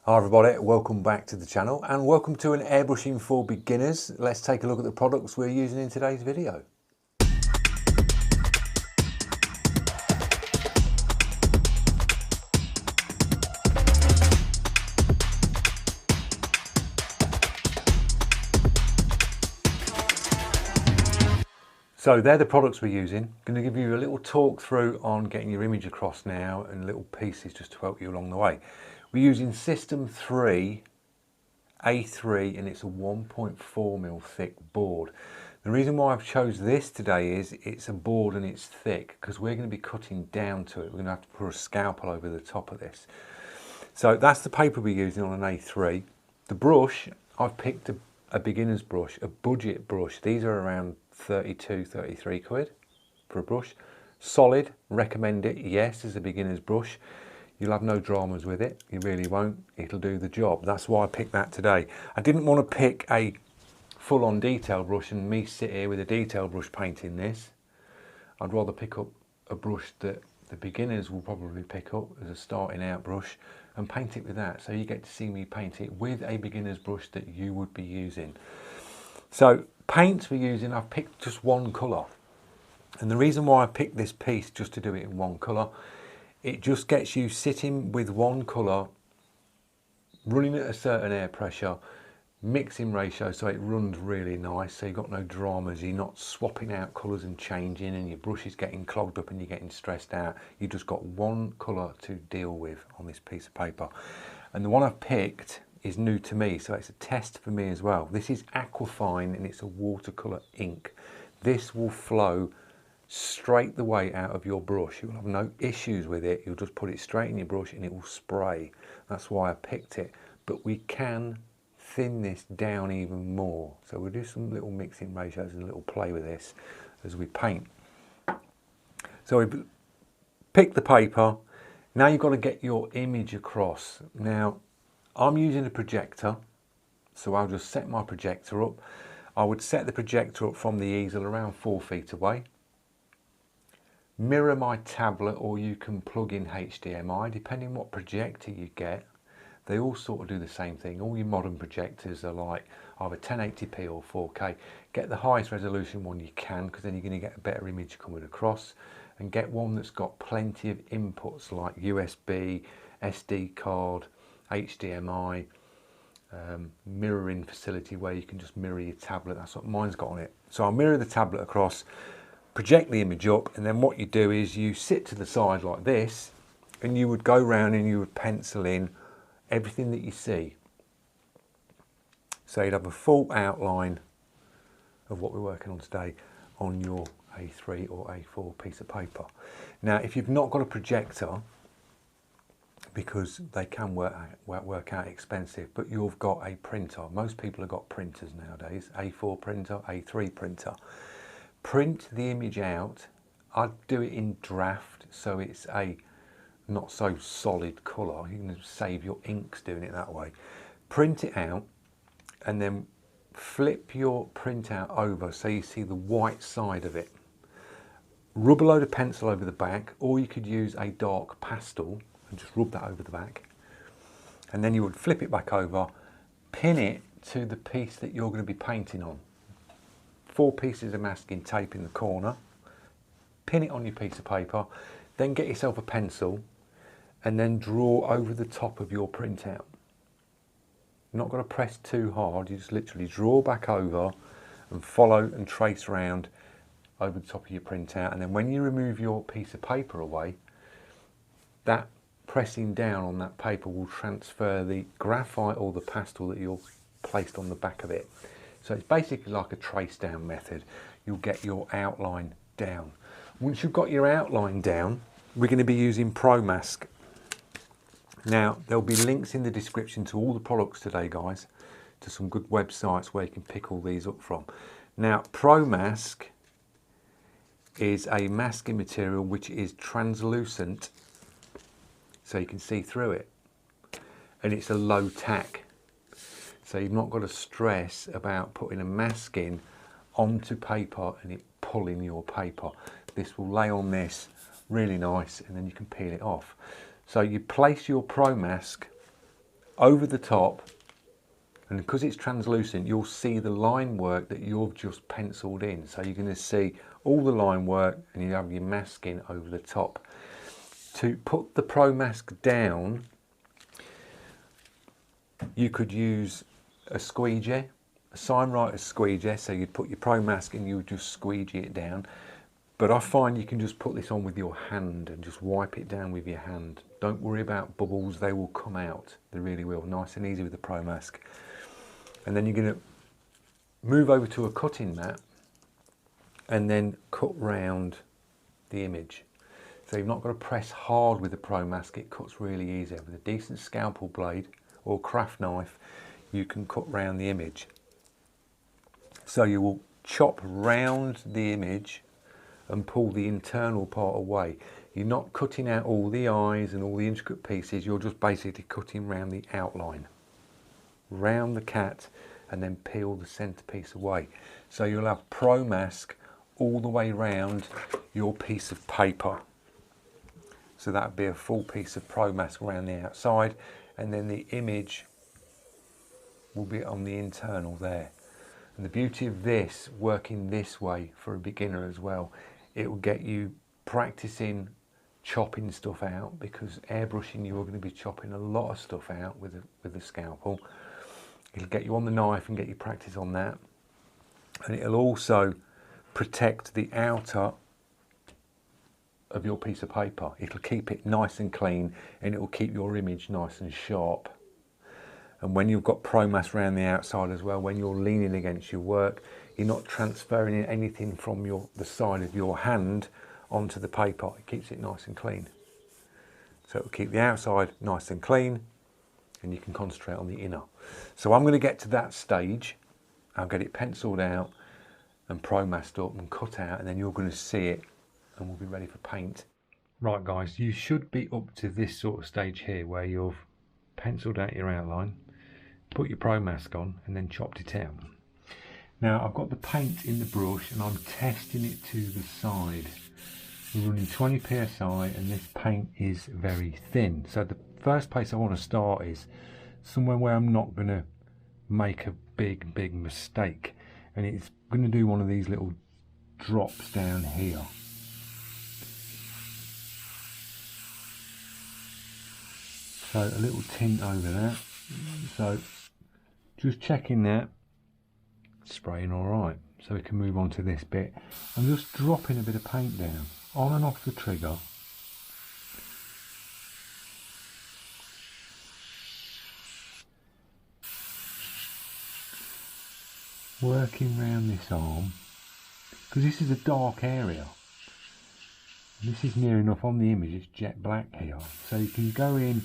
Hi everybody, welcome back to the channel and welcome to an airbrushing for beginners. Let's take a look at the products we're using in today's video. So they're the products we're using. I'm going to give you a little talk through on getting your image across now and little pieces just to help you along the way. We're using System 3 A3 and it's a 1.4mm thick board. The reason why I've chose this today is it's a board and it's thick because we're going to be cutting down to it. We're going to have to put a scalpel over the top of this. So that's the paper we're using on an A3. The brush, I've picked a beginner's brush, a budget brush. These are around 32, 33 quid for a brush. Solid, recommend it, yes, as a beginner's brush. You'll have no dramas with it, you really won't, it'll do the job. That's why I picked that today. I didn't want to pick a full-on detail brush and me sit here with a detail brush painting this. I'd rather pick up a brush that the beginners will probably pick up as a starting out brush and paint it with that. So you get to see me paint it with a beginner's brush that you would be using. So paints we're using, I've picked just one colour. And the reason why I picked this piece just to do it in one colour, it just gets you sitting with one colour, running at a certain air pressure, mixing ratio so it runs really nice, so you've got no dramas, you're not swapping out colours and changing and your brush is getting clogged up and you're getting stressed out. You've just got one colour to deal with on this piece of paper. And the one I've picked is new to me, so it's a test for me as well. This is Aquafine and it's a watercolour ink. This will flow straight the way out of your brush. You'll have no issues with it. You'll just put it straight in your brush and it will spray. That's why I picked it. But we can thin this down even more. So we'll do some little mixing ratios and a little play with this as we paint. So we've picked the paper. Now you've got to get your image across. Now I'm using a projector, so I'll just set my projector up. I would set the projector up from the easel around 4 feet away. Mirror my tablet, or you can plug in HDMI, depending what projector you get. They all sort of do the same thing. All your modern projectors are like either 1080p or 4K. Get the highest resolution one you can, because then you're going to get a better image coming across. And get one that's got plenty of inputs like USB, SD card, HDMI, mirroring facility where you can just mirror your tablet. That's what mine's got on it. So I'll mirror the tablet across, project the image up, and then what you do is you sit to the side like this and you would go round and you would pencil in everything that you see. So you'd have a full outline of what we're working on today on your A3 or A4 piece of paper. Now if you've not got a projector, because they can work out expensive, but you've got a printer. Most people have got printers nowadays, A4 printer, A3 printer. Print the image out. I'd do it in draft so it's a not so solid colour. You can save your inks doing it that way. Print it out and then flip your printout over so you see the white side of it. Rub a load of pencil over the back, or you could use a dark pastel and just rub that over the back. And then you would flip it back over, pin it to the piece that you're going to be painting on. 4 pieces of masking tape in the corner, pin it on your piece of paper, then get yourself a pencil and then draw over the top of your printout. You're not going to press too hard, you just literally draw back over and follow and trace around over the top of your printout. And then when you remove your piece of paper away, that pressing down on that paper will transfer the graphite or the pastel that you've placed on the back of it. So it's basically like a trace down method. You'll get your outline down. Once you've got your outline down, we're going to be using Pro Mask. Now there'll be links in the description to all the products today, guys, to some good websites where you can pick all these up from. Now Pro Mask is a masking material which is translucent, so you can see through it, and it's a low tack. So you've not got to stress about putting a mask in onto paper and it pulling your paper. This will lay on this really nice and then you can peel it off. So you place your Pro Mask over the top, and because it's translucent, you'll see the line work that you've just penciled in. So you're going to see all the line work, and you have your masking over the top. To put the Pro Mask down, you could use a squeegee, a signwriter squeegee. So you'd put your Pro Mask and you would just squeegee it down. But I find you can just put this on with your hand and just wipe it down with your hand. Don't worry about bubbles, they will come out. They really will. Nice and easy with the Pro Mask. And then you're going to move over to a cutting mat and then cut round the image. So you've not got to press hard with the Pro Mask, it cuts really easy. With a decent scalpel blade or craft knife, you can cut round the image. So you will chop round the image and pull the internal part away. You're not cutting out all the eyes and all the intricate pieces, you're just basically cutting round the outline, round the cat, and then peel the centerpiece away. So you'll have Pro Mask all the way round your piece of paper. So that would be a full piece of Pro Mask around the outside, and then the image will be on the internal there. And the beauty of this, working this way for a beginner as well, it will get you practicing chopping stuff out, because airbrushing you're going to be chopping a lot of stuff out with the scalpel. It'll get you on the knife and get you practice on that, and it'll also protect the outer of your piece of paper. It'll keep it nice and clean, and it will keep your image nice and sharp. And when you've got Pro Mask around the outside as well, when you're leaning against your work, you're not transferring anything from the side of your hand onto the paper. It keeps it nice and clean. So it'll keep the outside nice and clean, and you can concentrate on the inner. So I'm going to get to that stage. I'll get it penciled out and Pro Masked up and cut out, and then you're going to see it and we'll be ready for paint. Right guys, you should be up to this sort of stage here where you've penciled out your outline, put your Pro Mask on, and then chopped it out. Now I've got the paint in the brush and I'm testing it to the side. We're running 20 psi and this paint is very thin. So the first place I want to start is somewhere where I'm not going to make a big mistake, and it's going to do one of these little drops down here. So a little tint over that. So just checking that, spraying all right. So we can move on to this bit. I'm just dropping a bit of paint down, on and off the trigger. Working round this arm, because this is a dark area. And this is near enough on the image, it's jet black here. So you can go in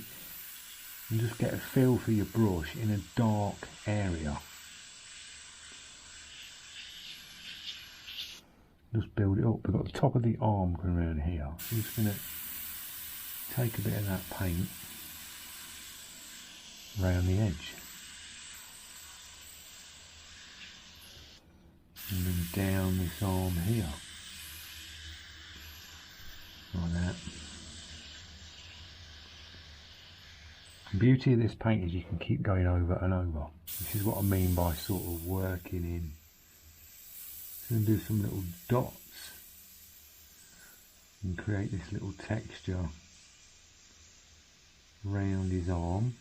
and just get a feel for your brush in a dark area. Just build it up. We've got the top of the arm going around here. So I'm just going to take a bit of that paint around the edge. And then down this arm here. Like that. The beauty of this paint is you can keep going over and over. This is what I mean by sort of working in. So I'm going to do some little dots and create this little texture around his arm.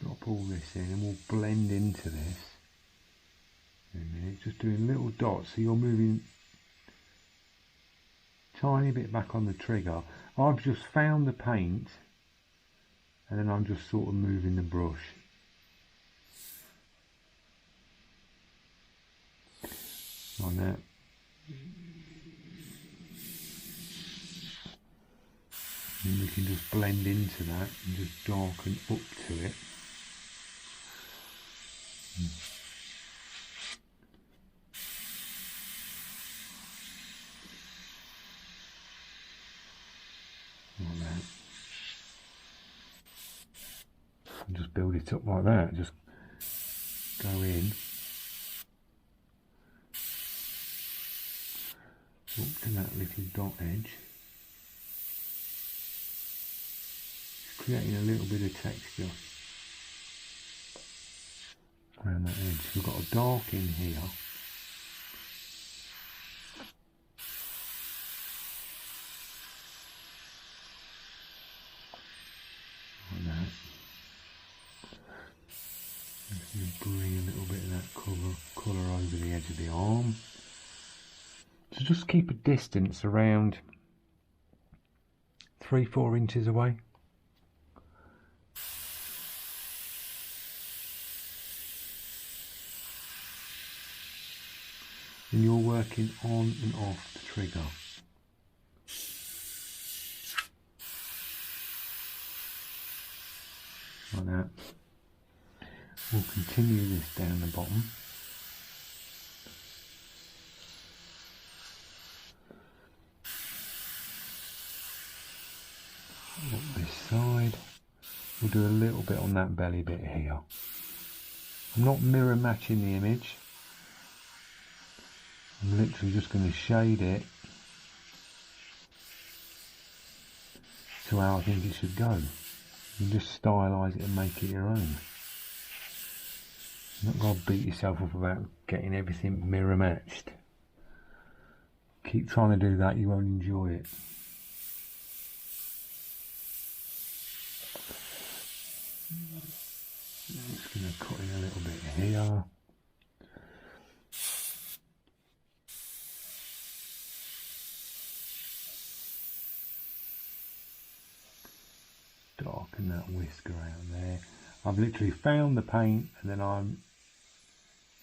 Drop all this in and we'll blend into this in a minute, just doing little dots, so you're moving tiny bit back on the trigger. I've just found the paint and then I'm just sort of moving the brush. Like that. And we can just blend into that and just darken up to it. Like that. And just build it up like that. Just go in up to that little dot edge, just creating a little bit of texture around that edge. We've got a dark in here, like that. Just going to bring a little bit of that colour over the edge of the arm. So just keep a distance around 3-4 inches away. And you're working on and off the trigger. Like that. We'll continue this down the bottom. Up this side. We'll do a little bit on that belly bit here. I'm not mirror matching the image. I'm literally just going to shade it to how I think it should go. You just stylize it and make it your own. You're not going to beat yourself up about getting everything mirror matched. Keep trying to do that, you won't enjoy it. I'm just going to cut in a little bit here. Darken that whisker out there. I've literally found the paint and then I'm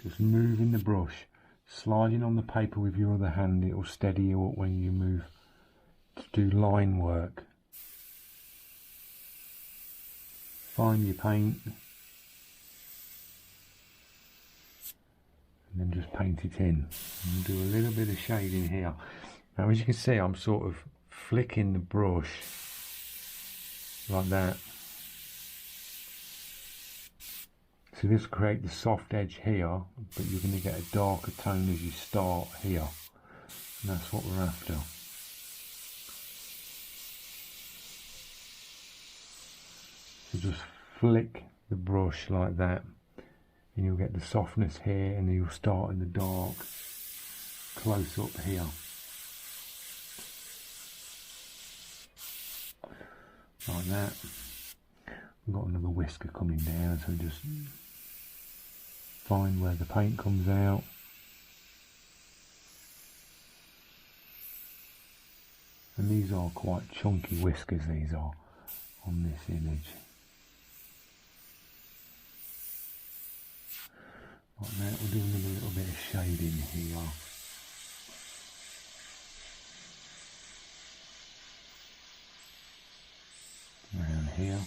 just moving the brush, sliding on the paper with your other hand. It will steady you up when you move to do line work. Find your paint and then just paint it in and do a little bit of shading here. Now as you can see, I'm sort of flicking the brush like that. So this will create the soft edge here, but you're going to get a darker tone as you start here, and that's what we're after. So just flick the brush like that and you'll get the softness here, and then you'll start in the dark close up here. Like that. We've got another whisker coming down, so just find where the paint comes out. And these are quite chunky whiskers, these are, on this image. Like that, we're doing a little bit of shading here. Around here.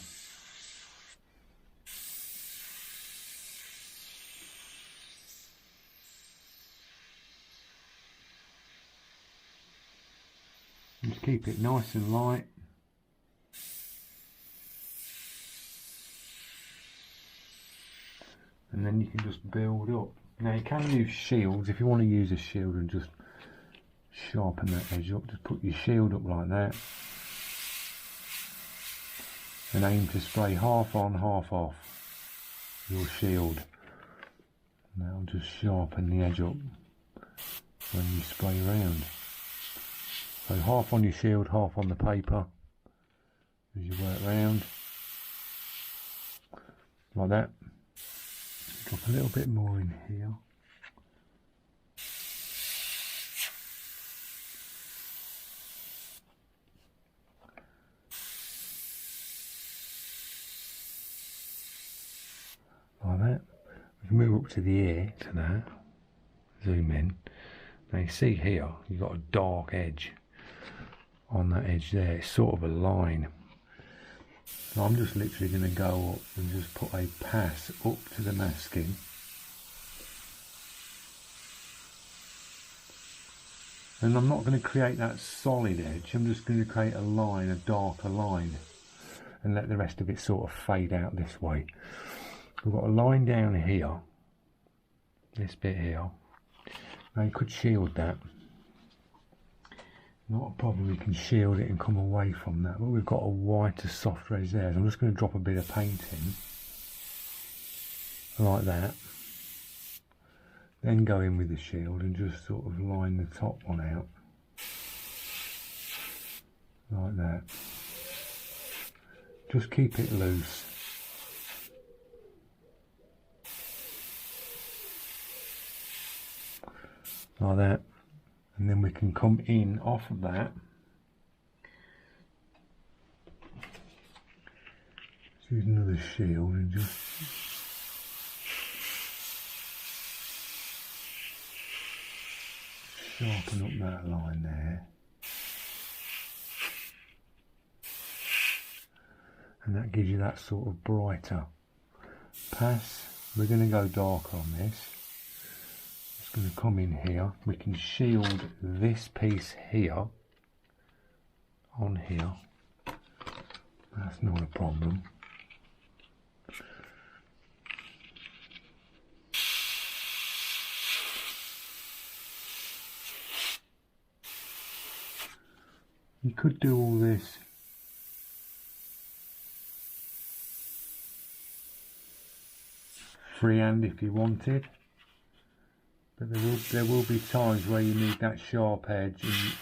Just keep it nice and light. And then you can just build up. Now you can use shields if you want to use a shield and just sharpen that edge up. Just put your shield up like that. And aim to spray half on, half off your shield. Now just sharpen the edge up when you spray around. So half on your shield, half on the paper as you work round. Like that. Drop a little bit more in here. Like that. We can move up to the ear, to that. Zoom in. Now you see here, you've got a dark edge on that edge there. It's sort of a line. So I'm just literally going to go up and just put a pass up to the masking. And I'm not going to create that solid edge, I'm just going to create a line, a darker line, and let the rest of it sort of fade out this way. We've got a line down here, this bit here. Now you could shield that, not a problem, we can shield it and come away from that, but we've got a whiter soft edge there, so I'm just going to drop a bit of paint in like that, then go in with the shield and just sort of line the top one out like that. Just keep it loose. Like that, and then we can come in off of that. Let's use another shield and just sharpen up that line there. And that gives you that sort of brighter pass. We're going to go dark on this. It's going to come in here. We can shield this piece here on here. That's not a problem. You could do all this freehand if you wanted, but there will be times where you need that sharp edge and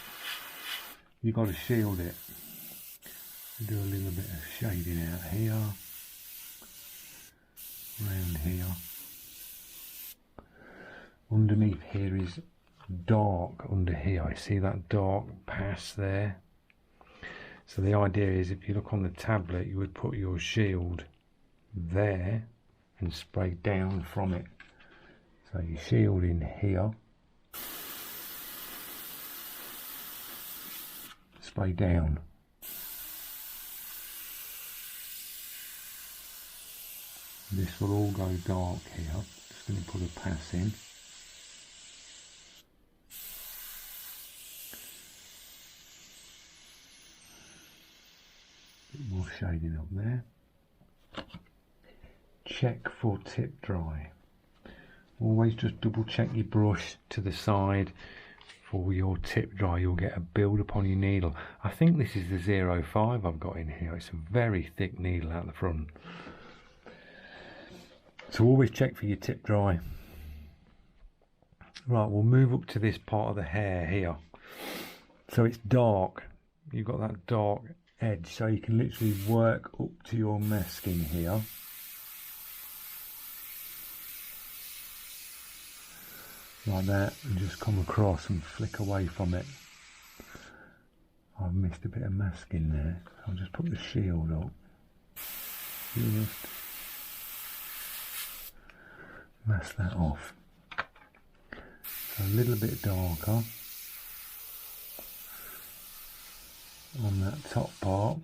you've got to shield it. Do a little bit of shading out here, around here. Underneath here is dark under here. I see that dark pass there. So the idea is, if you look on the tablet, you would put your shield there and spray down from it. So you shield in here, spray down. This will all go dark here. Just going to put a pass in. Bit more shading up there. Check for tip dry. Always just double check your brush to the side for your tip dry. You'll get a build up on your needle. I think this is the 05 I've got in here. It's a very thick needle out the front. So always check for your tip dry. Right, we'll move up to this part of the hair here. So it's dark. You've got that dark edge, so you can literally work up to your masking here. Like that, and just come across and flick away from it. I've missed a bit of masking there. I'll just put the shield up. Just mask that off. So a little bit darker on that top part.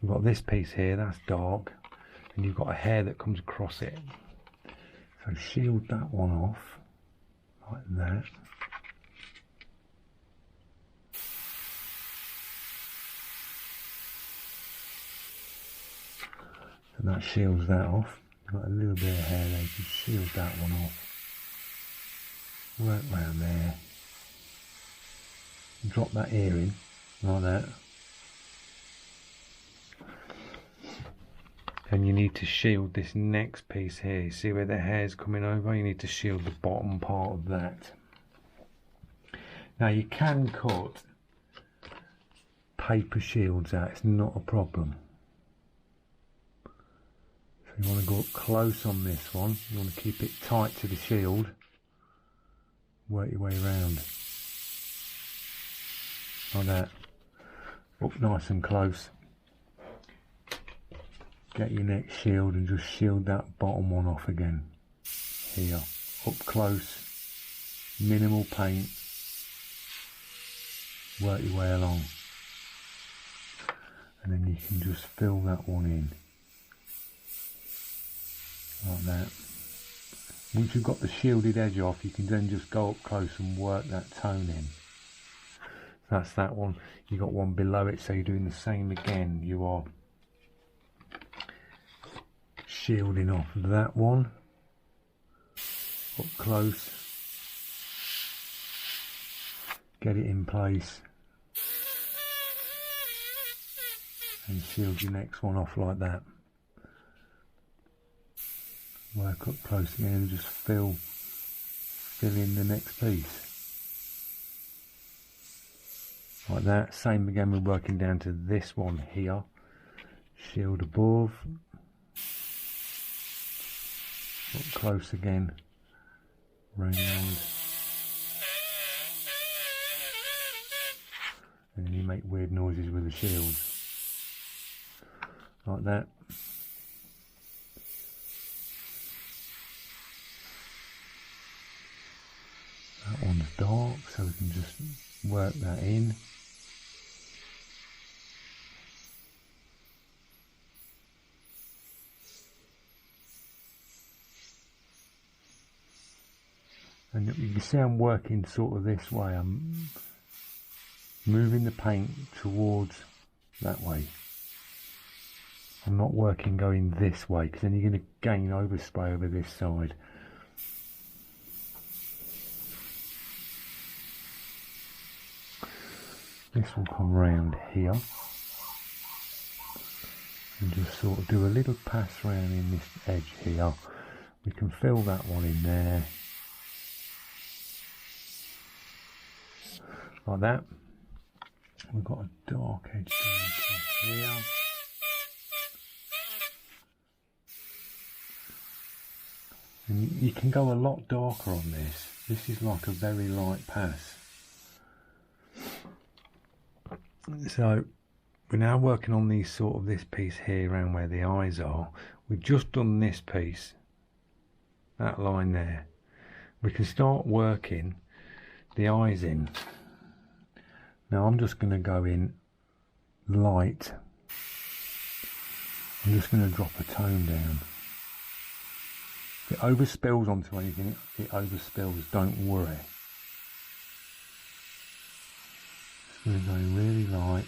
We've got this piece here, that's dark, and you've got a hair that comes across it. So shield that one off. Like that. So that shields that off. Got a little bit of hair there, you can shield that one off. Work round there. Drop that ear in, like that. And you need to shield this next piece here. You see where the hair's coming over? You need to shield the bottom part of that. Now you can cut paper shields out, it's not a problem. So you want to go up close on this one. You want to keep it tight to the shield. Work your way around. Like that. Up nice and close. Get your next shield and just shield that bottom one off again. Here, up close, minimal paint, work your way along. And then you can just fill that one in. Like that. Once you've got the shielded edge off, you can then just go up close and work that tone in. That's that one. You got one below it, so you're doing the same again. You are shielding off that one up close, get it in place and shield your next one off like that. Work up close again and just fill in the next piece. Like that. Same again, we're working down to this one here. Shield above. Up close again. Round. And then you make weird noises with the shield. Like that. That one's dark, so we can just work that in. And you can see I'm working sort of this way. I'm moving the paint towards that way. I'm not working going this way, because then you're going to gain overspray over this side. This will come round here and just sort of do a little pass round in this edge here. We can fill that one in there like that. We've got a dark edge going across here. And you can go a lot darker on this. This is like a very light pass. So we're now working on these sort of this piece here around where the eyes are. We've just done this piece, that line there. We can start working the eyes in. Now I'm just going to go in light. I'm just going to drop a tone down. If it overspills onto anything, it overspills, don't worry. Just going to go in really light.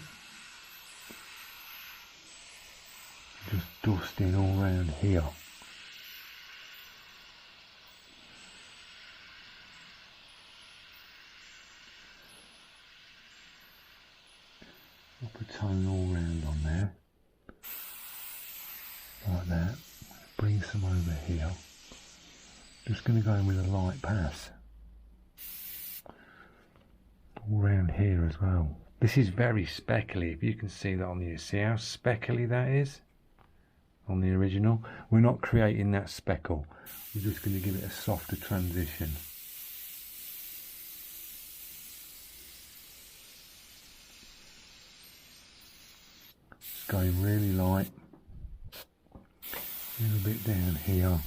Just dusting all around here. Drop a tone all round on there. Like that. Bring some over here. Just going to go in with a light pass. All round here as well. This is very speckly, if you can see that on the, see how speckly that is on the original. We're not creating that speckle, we're just going to give it a softer transition. Just going really light, a little bit down here,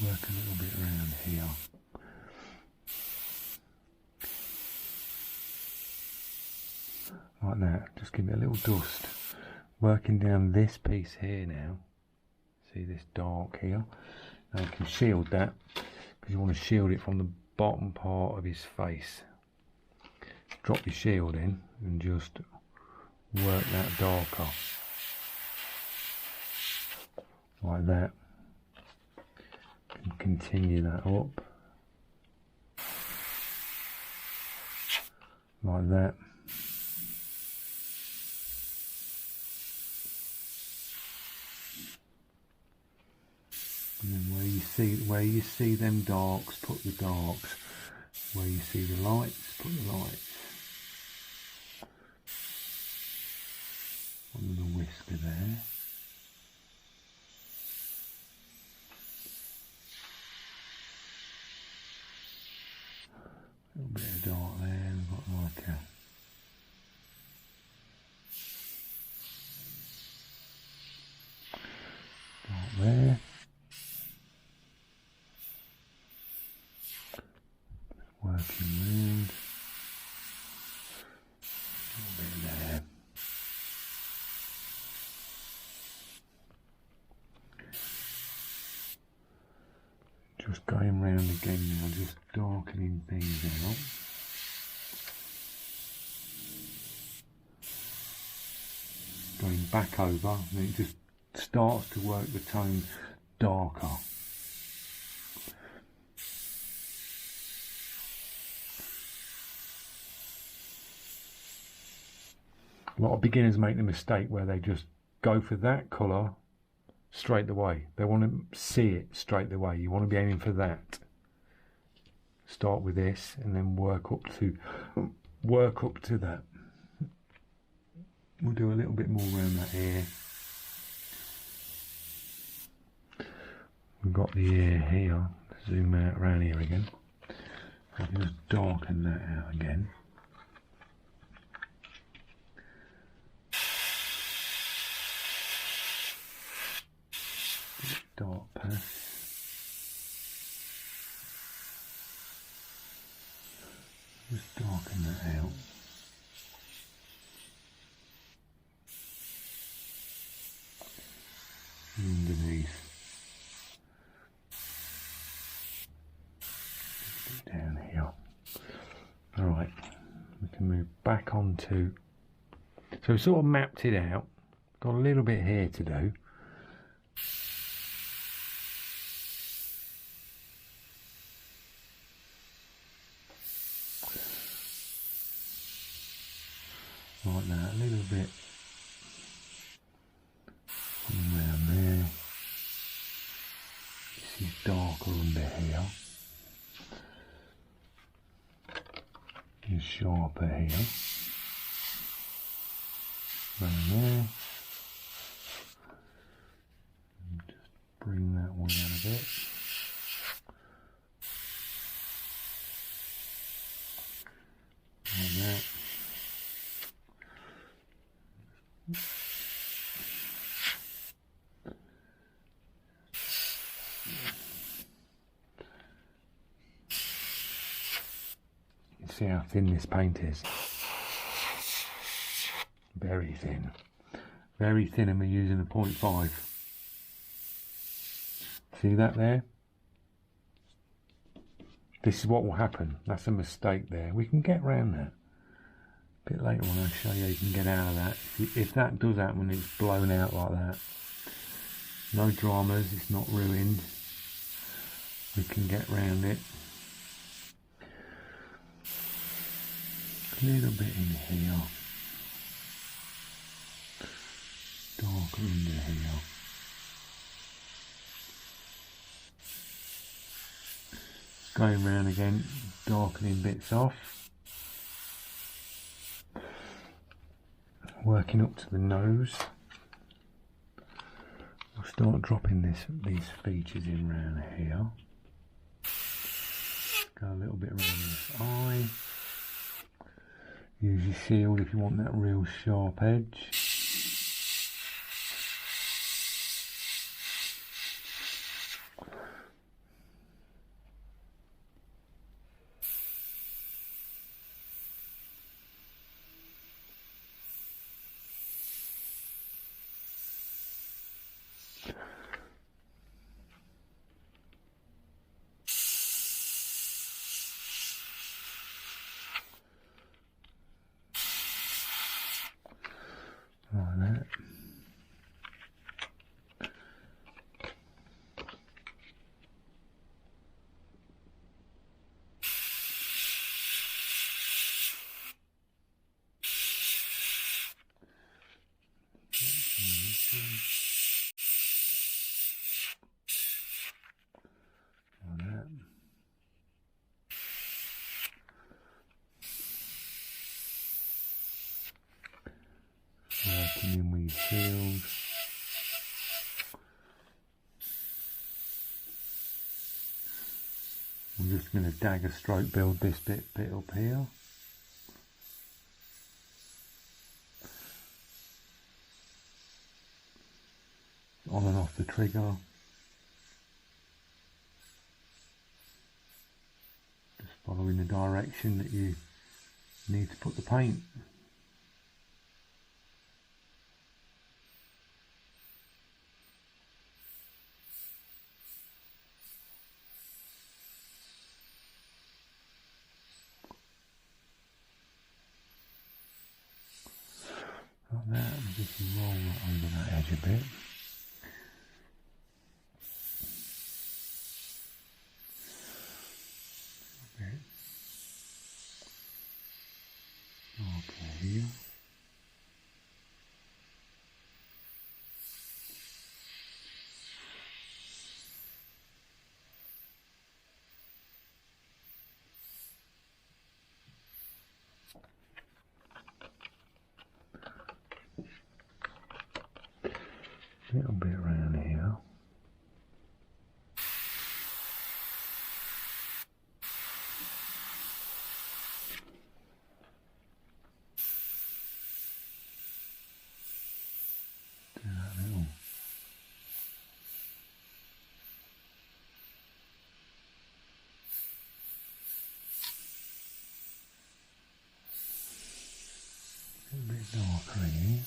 work a little bit around here. Like that, just give it a little dust. Working down this piece here now. See this dark here? Now you can shield that, because you want to shield it from the bottom part of his face. Drop your shield in and just work that darker. Like that. And continue that up. Like that. And then where you see them darks, put the darks. Where you see the lights, put the lights. Under the whisker there. A little bit of dark there. We've got like a dark there. Working round, a little bit there. Just going round again now, just darkening things out. Going back over, and it just starts to work the tone darker. A lot of beginners make the mistake where they just go for that colour straight away. They want to see it straight away. You want to be aiming for that. Start with this and then work up to that. We'll do a little bit more around that ear. We've got the ear here. Zoom out around here again. I can just darken that out again. Dark patch. Just darken that out. Underneath. Down here. Alright, we can move back onto. So we sort of mapped it out. Got a little bit here to do. Like that, a little bit around there. This is darker under here. It's sharper here. Around there. And just bring that one out a bit. Like that. See how thin this paint is. Very thin. Very thin, and we're using a 0.5. See that there? This is what will happen. That's a mistake there. We can get around that. A bit later on I'll show you how you can get out of that. If that does happen, it's blown out like that. No dramas, it's not ruined. We can get around it. A little bit in here. Darker under here. Going round again, darkening bits off. Working up to the nose. We'll start dropping these features in round here. Go a little bit around this eye. Use your shield if you want that real sharp edge. Like that. Like that. Working in with your shield. I'm just going to dagger stroke build this bit up here. On and off the trigger. Just following the direction that you need to put the paint. Like that, and just roll that over that edge a bit. Okay, here. little bit around here. Do that little. A bit darker in here.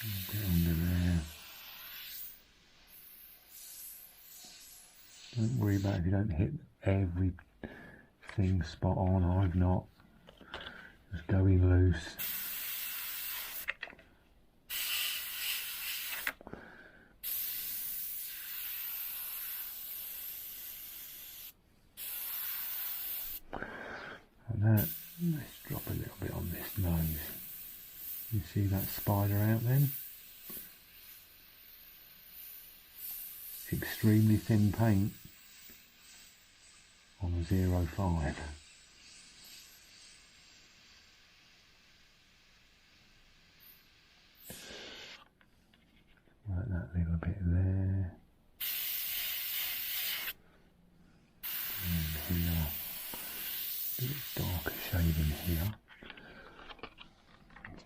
A bit under there. Don't worry about if you don't hit everything spot on. I've not. Just going loose. Like that. Let's drop a little bit on this nose. You see that spider out then? Extremely thin paint on a 0.5. Work that little bit there. And here. A bit darker shade in here.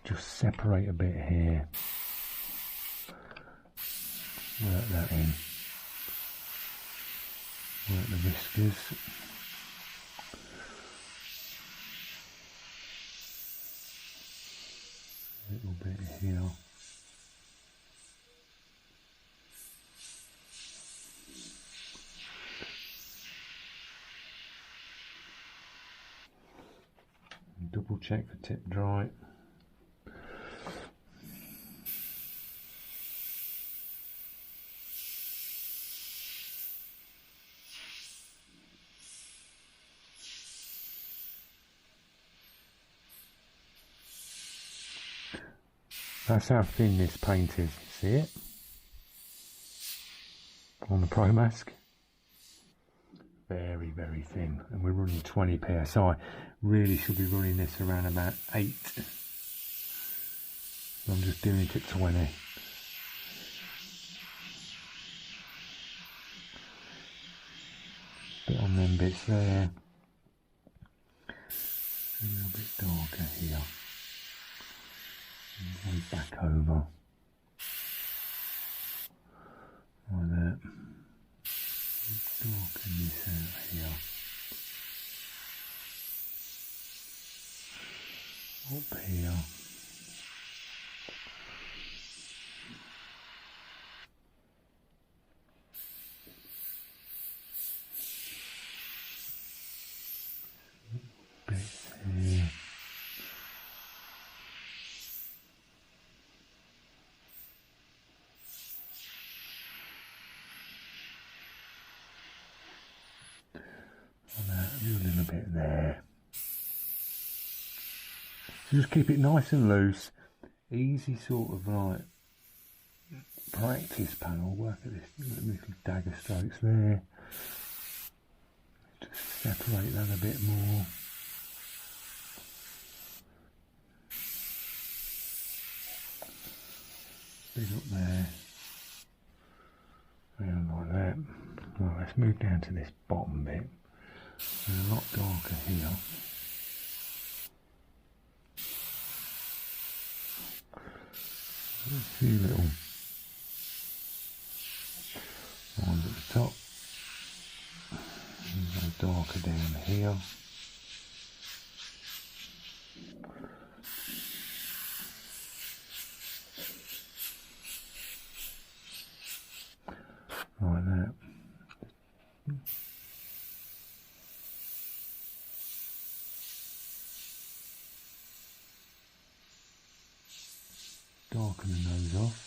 Just separate a bit here. Work that in. Work the whiskers. A little bit here. Double check for tip dry. That's how thin this paint is, see it? On the Pro Mask. Very, very thin. And we're running 20 psi. Really should be running this around about 8. So I'm just doing it at 20. Bit on them bits there. A little bit darker here. And go back over. Like that. Darken this out here. Up here. Bits here. Do a little bit there. So just keep it nice and loose, easy sort of like practice panel. Work at this little dagger strokes there. Just separate that a bit more. Big up there. Around like that. Right, let's move down to this bottom bit. And a lot darker here. A few little ones at the top. And a darker down here. Like that. Darken the nose off.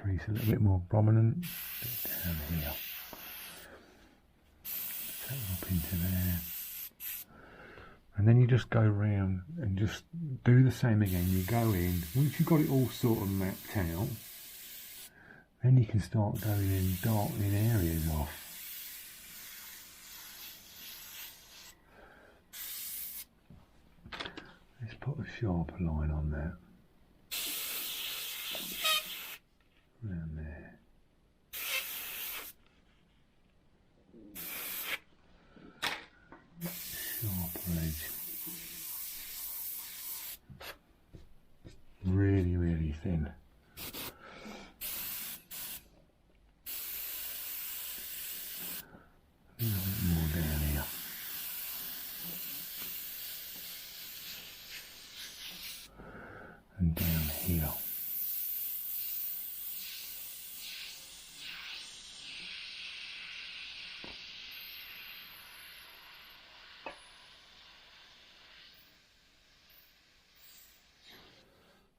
crease a little bit more prominent. Down here. Take it up into there. And then you just go around and just do the same again. You go in, once you've got it all sort of mapped out, then you can start going in darkening areas off. Let's put a sharper line on that. Around there. Sharper edge. Really, really thin. A little bit more down here. And down here.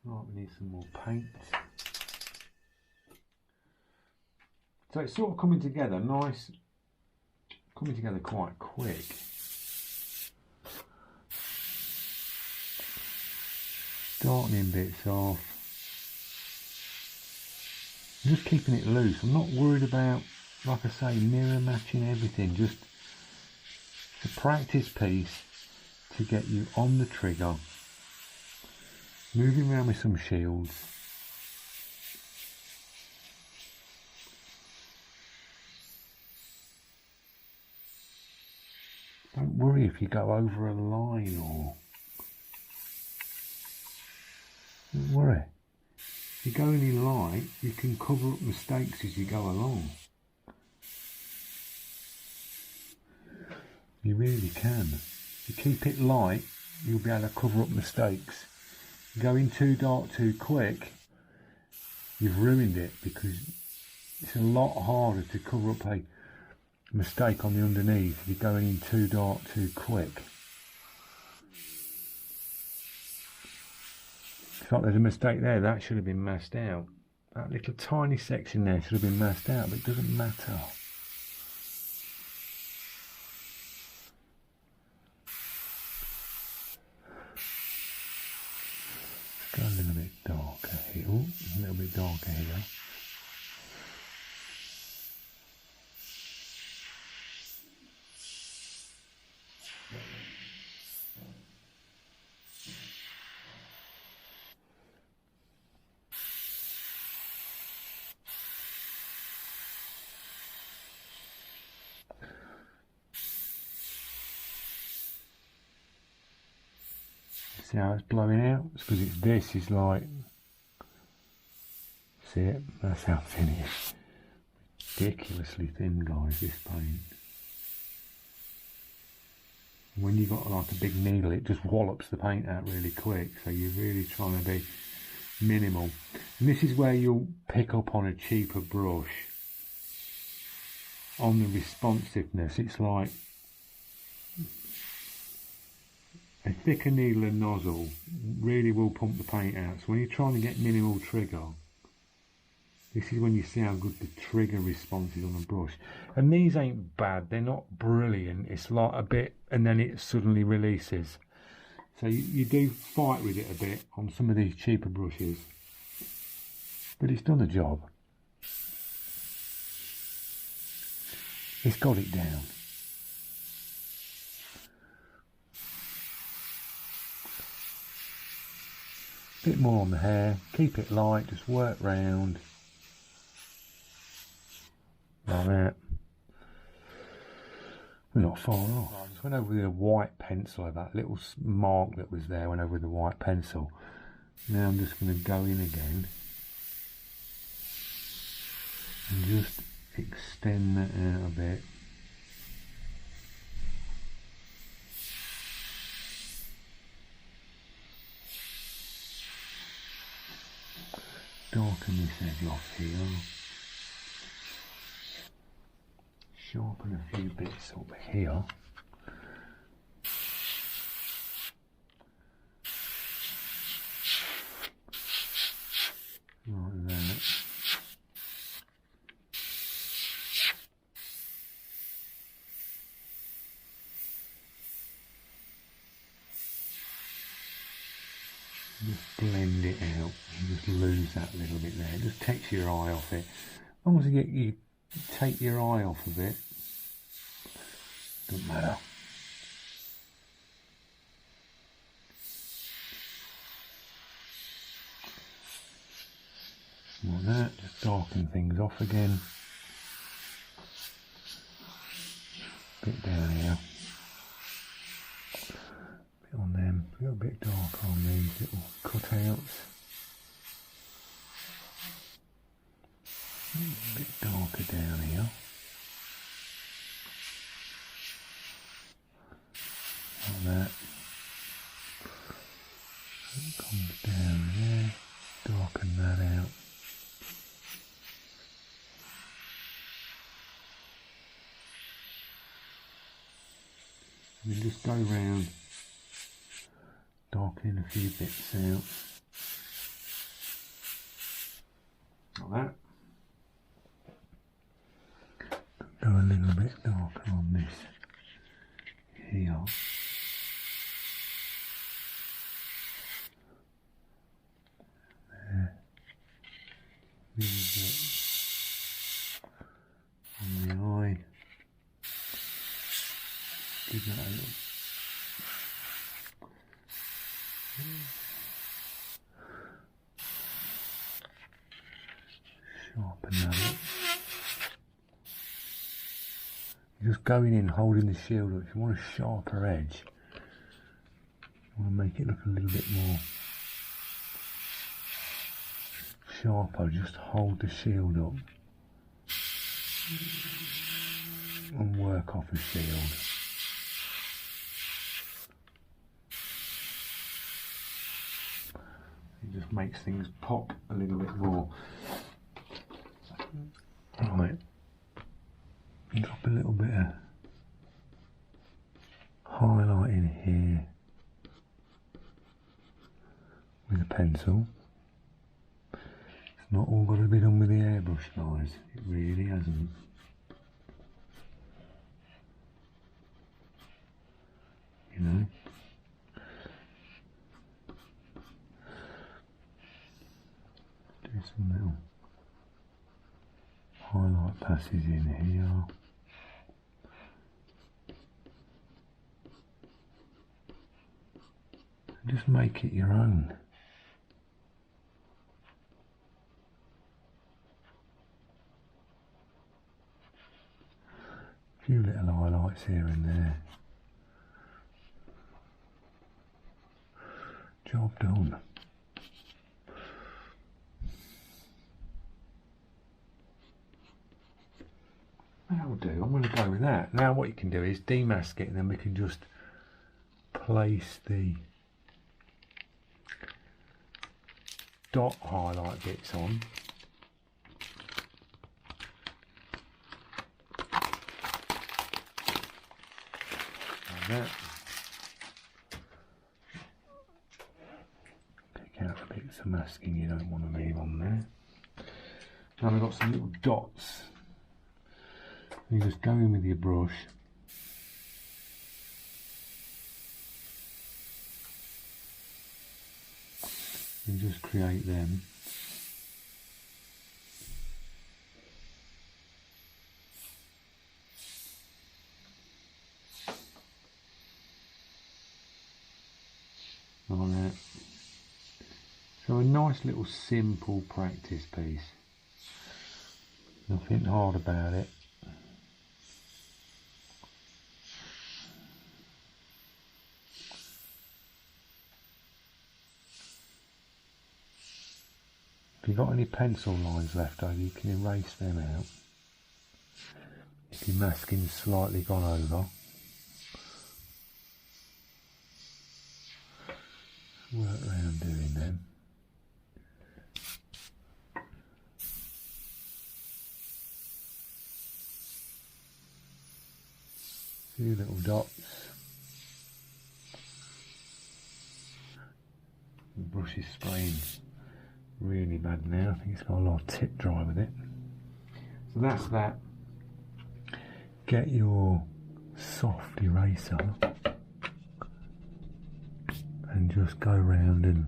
Right, we need some more paint. So it's sort of coming together nice, coming together quite quick. Darkening bits off. I'm just keeping it loose. I'm not worried about, like I say, mirror matching everything. Just it's a practice piece to get you on the trigger. Moving around with some shields. Don't worry if you go over a line or... Don't worry. If you go any light, you can cover up mistakes as you go along. You really can. If you keep it light, you'll be able to cover up mistakes. Going too dark too quick, you've ruined it, because it's a lot harder to cover up a mistake on the underneath if you're going in too dark too quick. It's like there's a mistake there, that should have been masked out. That little tiny section there should have been masked out, but it doesn't matter. Go a little bit darker here. Ooh, a little bit darker here. See how it's blowing out? It's because this is like, see it? That's how thin it is. Ridiculously thin, guys, this paint. When you've got like a big needle, it just wallops the paint out really quick, so you're really trying to be minimal. And this is where you'll pick up on a cheaper brush. On the responsiveness, it's like a thicker needle and nozzle really will pump the paint out. So when you're trying to get minimal trigger, this is when you see how good the trigger response is on a brush. And these ain't bad, they're not brilliant. It's like a bit and then it suddenly releases. So you do fight with it a bit on some of these cheaper brushes, but it's done the job. It's got it down. Bit more on the hair, keep it light, just work round like that. We're not far off. I just went over with a white pencil over that little mark that was there, went over with the white pencil. Now I'm just going to go in again and just extend that out a bit. Darken this edge off here. Sharpen a few bits up here. Like that. Just blend it out. You just lose that little bit there. It just takes your eye off it. As long as you take your eye off of it, doesn't matter. Like that, just darken things off again. Bit down here. Bit on them, a little bit darker on these little cutouts. A bit darker down here. Like that. It comes down there, darken that out. And then just go around, darkening a few bits out. Like that. Go a little bit darker on this here. There. Little bit on the eye. Give that a little. Sharpen that up. You're just going in, holding the shield up. If you want a sharper edge, you want to make it look a little bit more sharper, just hold the shield up and work off the shield. It just makes things pop a little bit more. Right, drop a little bit of highlight in here with a pencil. It's not all got to be done with the airbrush, guys. It really hasn't. You know. Do some little highlight passes in here. Just make it your own. A few little highlights here and there. Job done. That'll do. I'm going to go with that. Now what you can do is demask it, and then we can just place the dot highlight bits on. Like that. Pick out the bits of masking you don't want to leave on there. Now we've got some little dots. You just go in with your brush and just create them. Like that. So a nice little simple practice piece. Nothing hard about it. If you've got any pencil lines left over, you can erase them out. If your masking's slightly gone over, work around doing them. A few little dots. The brush is spraying really bad now. I think it's got a lot of tip dry with it. So that's that. Get your soft eraser and just go around and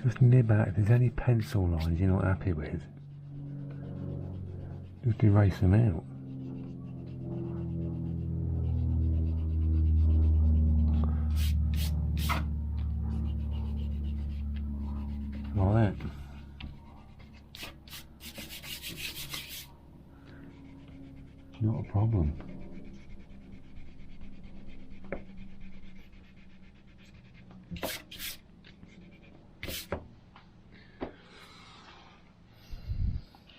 Just nib out if there's any pencil lines you're not happy with. Just erase them out. Like that. Not a problem.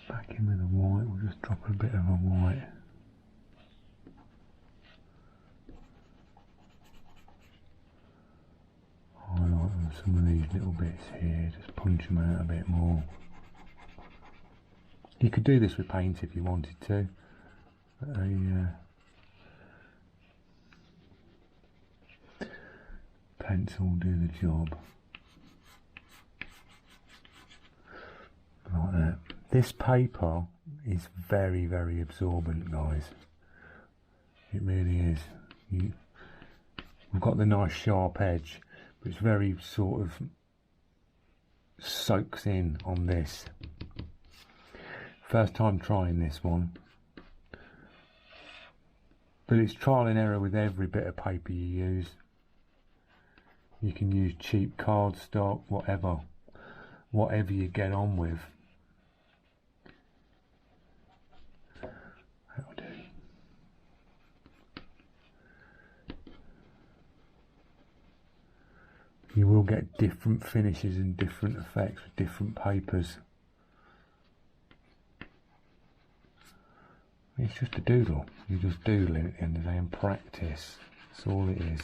Back in with the white, we'll just drop a bit of a white. Highlight on some of these little bits here, just punch them out a bit more. You could do this with paint if you wanted to. Pencil will do the job. Like that. This paper is very, very absorbent, guys. It really is. We've got the nice sharp edge, but it's very sort of soaks in on this. First time trying this one. But it's trial and error with every bit of paper you use. You can use cheap cardstock, whatever you get on with. That'll do. You will get different finishes and different effects with different papers. It's just a doodle. You're just doodling at the end of the day and practice. That's all it is.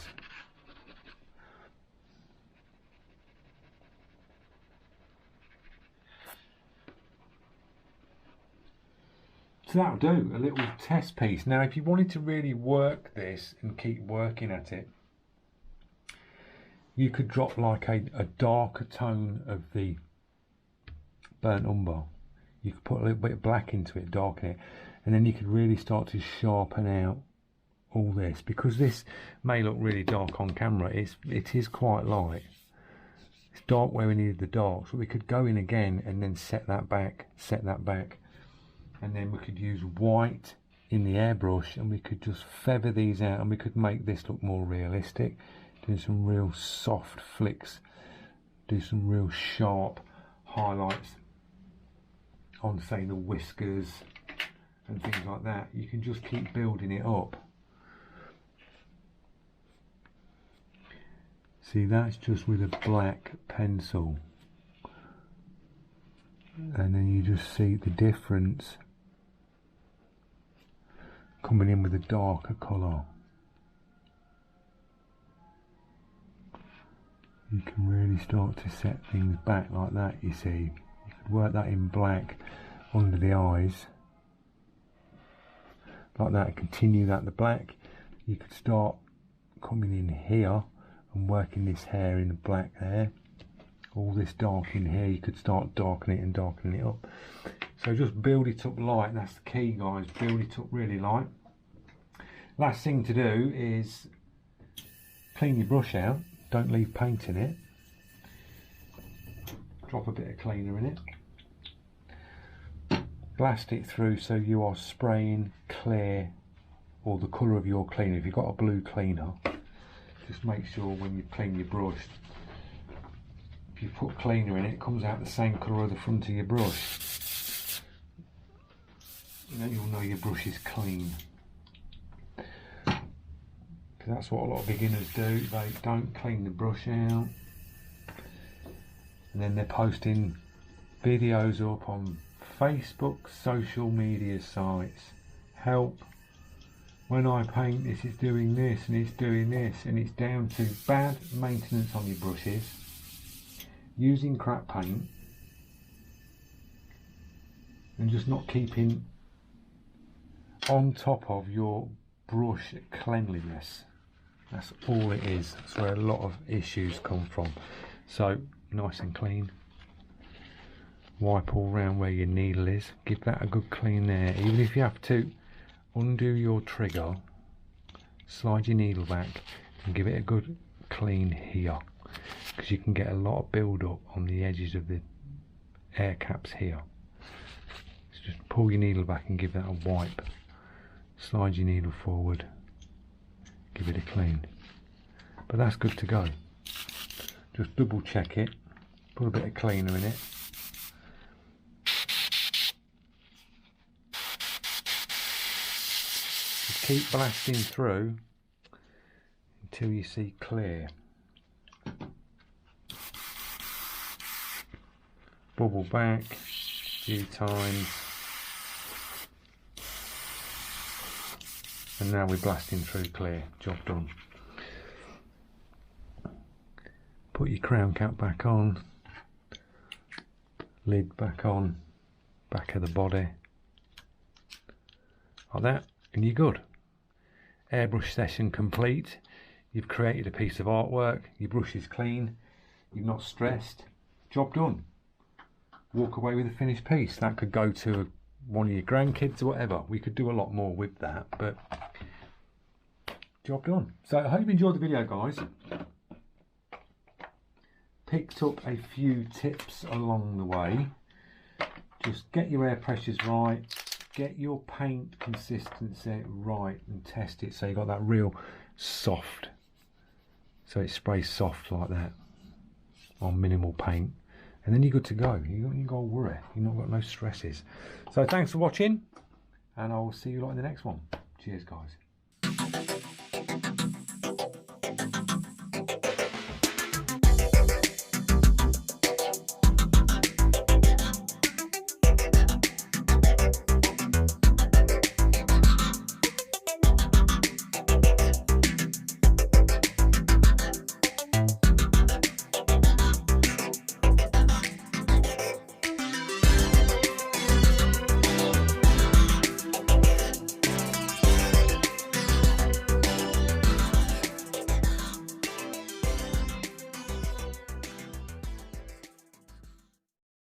So that'll do, a little test piece. Now if you wanted to really work this and keep working at it, you could drop like a darker tone of the burnt umber. You could put a little bit of black into it, darken it, and then you could really start to sharpen out all this. Because this may look really dark on camera, it is quite light. It's dark where we needed the dark, so we could go in again and then set that back, and then we could use white in the airbrush and we could just feather these out and we could make this look more realistic. Do some real soft flicks, do some real sharp highlights on, say, the whiskers and things like that. You can just keep building it up. See, that's just with a black pencil, and then you just see the difference coming in with a darker colour. You can really start to set things back like that, you see. You could work that in black under the eyes, like that, continue that the black. You could start coming in here and working this hair in the black there. All this dark in here, you could start darkening it and darkening it up. So just build it up light, that's the key, guys. Build it up really light. Last thing to do is clean your brush out. Don't leave paint in it. Drop a bit of cleaner in it. Blast it through so you are spraying clear, or the colour of your cleaner. If you've got a blue cleaner, just make sure when you clean your brush, if you put cleaner in it, it comes out the same colour of the front of your brush. Then you'll know your brush is clean. Because that's what a lot of beginners do. They don't clean the brush out, and then they're posting videos up on Facebook, social media sites. Help, when I paint this, it's doing this and it's doing this, and it's down to bad maintenance on your brushes, using crap paint, and just not keeping on top of your brush cleanliness. That's all it is. That's where a lot of issues come from. So nice and clean. Wipe all round where your needle is. Give that a good clean there. Even if you have to undo your trigger, slide your needle back and give it a good clean here. because you can get a lot of build up on the edges of the air caps here. So just pull your needle back and give that a wipe. Slide your needle forward, give it a clean. But that's good to go. Just double check it, put a bit of cleaner in it. Just keep blasting through until you see clear. Bubble back a few times. And now we're blasting through clear. Job done. Put your crown cap back on. Lid back on. Back of the body. Like that. And you're good. Airbrush session complete. You've created a piece of artwork. Your brush is clean. You're not stressed. Job done. Walk away with a finished piece. That could go to one of your grandkids or whatever. We could do a lot more with that, but job done. So I hope you enjoyed the video, guys. Picked up a few tips along the way. Just get your air pressures right, get your paint consistency right and test it so you got that real soft, so it sprays soft like that on minimal paint, and then you're good to go. You don't got to worry, you've not got no stresses. So thanks for watching, and I'll see you lot in the next one. Cheers, guys.